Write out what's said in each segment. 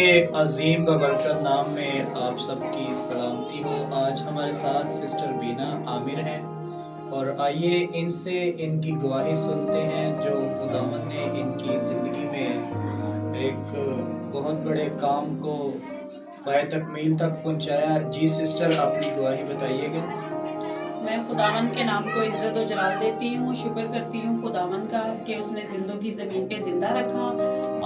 अजीम बबरकत नाम में आप सबकी सलामती हो। आज हमारे साथ सिस्टर बीना आमिर हैं और आइए इनसे इनकी गवाही सुनते हैं जो खुदावंद ने इनकी ज़िंदगी में एक बहुत बड़े काम को पाए तकमील तक पहुंचाया। जी सिस्टर, अपनी गवाही बताइएगा। मैं खुदावंद के नाम को इज्जत और जलाल देती हूँ, शुक्र करती हूँ खुदावंद का कि उसने ज़िंदगी ज़मीन पे ज़िंदा रखा।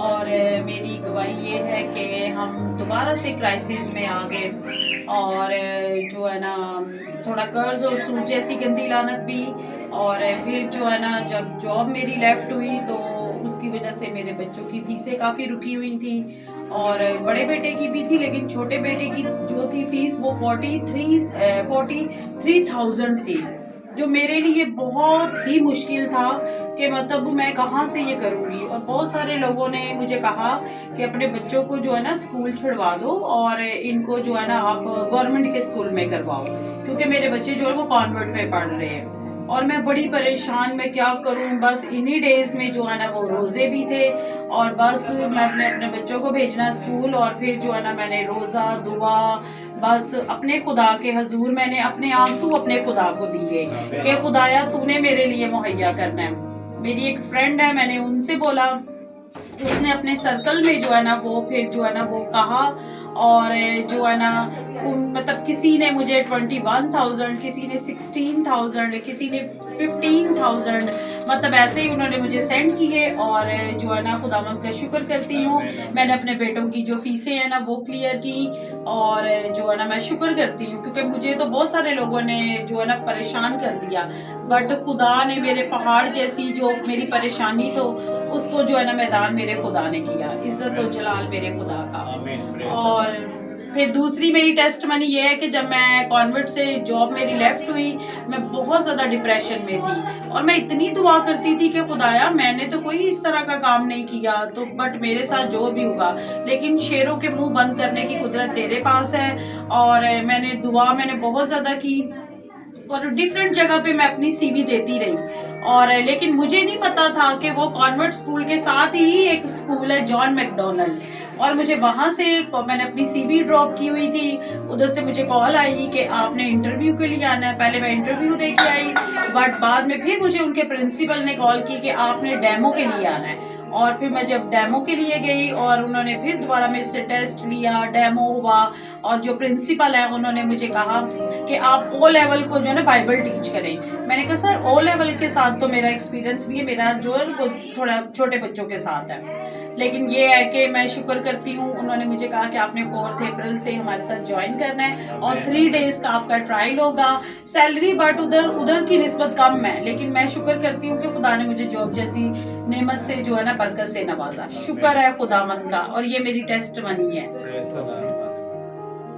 और मेरी गवाही ये है कि हम दोबारा से क्राइसिस में आ गए और जो है ना थोड़ा कर्ज और सूद जैसी गंदी लानत भी। और फिर जो है ना जब जॉब मेरी लेफ्ट हुई तो उसकी वजह से मेरे बच्चों की फीसें काफ़ी रुकी हुई थी और बड़े बेटे की भी थी, लेकिन छोटे बेटे की जो थी फीस वो 43,000 थी, जो मेरे लिए बहुत ही मुश्किल था कि मतलब मैं कहाँ से ये करूँगी। और बहुत सारे लोगों ने मुझे कहा कि अपने बच्चों को जो है ना स्कूल छुड़वा दो और इनको जो है ना आप गवर्नमेंट के स्कूल में करवाओ, क्योंकि मेरे बच्चे जो है वो कॉन्वेंट में पढ़ रहे हैं। और मैं बड़ी परेशान, मैं क्या करूं। बस इन्हीं डेज में जो है ना वो रोज़े भी थे और बस मैं अपने बच्चों को भेजना स्कूल और फिर जो है ना मैंने रोज़ा दुआ बस अपने खुदा के हजूर मैंने अपने आंसू अपने खुदा को दिए कि खुदाया तूने मेरे लिए मुहैया करना है। मेरी एक फ्रेंड है, मैंने उनसे बोला, उसने अपने सर्कल में जो है ना वो फिर जो है ना वो कहा और जो है ना मतलब किसी ने मुझे 21,000, किसी ने 16,000, किसी ने 15,000, मतलब ऐसे ही उन्होंने मुझे सेंड किए। और जो है ना खुदावंद का शुक्र करती हूँ, मैंने अपने बेटों की जो फीसें हैं ना वो क्लियर की। और जो है ना मैं शुक्र करती हूँ क्योंकि मुझे तो बहुत सारे लोगों ने जो है ना परेशान कर दिया, बट खुदा ने मेरे पहाड़ जैसी जो मेरी परेशानी तो उसको जो है ना मैदान मेरे खुदा ने किया। इज्जत और जलाल मेरे खुदा का। और फिर दूसरी मेरी टेस्ट मनी ये है कि जब मैं कॉन्वेंट से जॉब मेरी लेफ्ट हुई, मैं बहुत ज़्यादा डिप्रेशन में थी और मैं इतनी दुआ करती थी कि खुदाया मैंने तो कोई इस तरह का काम नहीं किया, तो बट मेरे साथ जो भी हुआ, लेकिन शेरों के मुंह बंद करने की कुदरत तेरे पास है। और मैंने बहुत ज़्यादा की और डिफरेंट जगह पे मैं अपनी सीवी देती रही। और लेकिन मुझे नहीं पता था कि वो कॉन्वेंट स्कूल के साथ ही एक स्कूल है जॉन मैकडॉनल्ड, और मुझे वहां से मैंने अपनी सीवी ड्रॉप की हुई थी। उधर से मुझे कॉल आई कि आपने इंटरव्यू के लिए आना है। पहले मैं इंटरव्यू दे के आई, बट बाद में फिर मुझे उनके प्रिंसिपल ने कॉल की कि आपने डेमो के लिए आना है। और फिर मैं जब डेमो के लिए गई और उन्होंने फिर दोबारा मेरे से टेस्ट लिया, डेमो हुआ, और जो प्रिंसिपल है उन्होंने मुझे कहा कि आप ओ लेवल को जो है ना बाइबल टीच करें। मैंने कहा सर ओ लेवल के साथ तो मेरा एक्सपीरियंस नहीं है, मेरा जो है वो थोड़ा छोटे बच्चों के साथ है। लेकिन ये है कि मैं शुक्र करती हूँ, उन्होंने मुझे कहा कि आपने 4 अप्रैल से हमारे साथ ज्वाइन करना है और 3 डेज का आपका ट्रायल होगा। सैलरी बट उधर की निस्बत कम है, लेकिन मैं शुक्र करती हूँ कि खुदा ने मुझे जॉब जैसी नेमत से जो है ना बरकत से नवाजा। शुक्र है खुदावंद का, और ये मेरी टेस्ट मनी है।